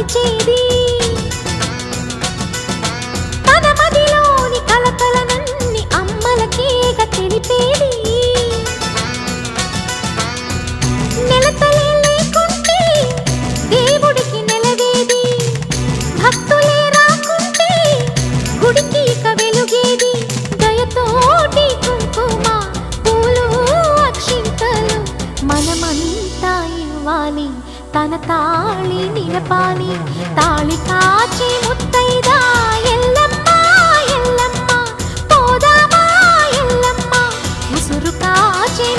మరిచేది తన మదిలోని కలకలనన్ని అమ్మలకేగ తెలిపేది నెలతలే లేకుంటే దేవుడికి నెలవేది భక్తులే రాకుంటే గుడికి ఇక వెలుగేది దయతోటి కుంకుమ పూలు అక్షింతలు మనమంతా ఇవ్వాలి తన తాళి నిలపాలి తాళి కాచి ముత్తైదా ఎల్లమ్మ ఎల్లమ్మ పోదామా ఎల్లమ్మ ఉసురు కాచి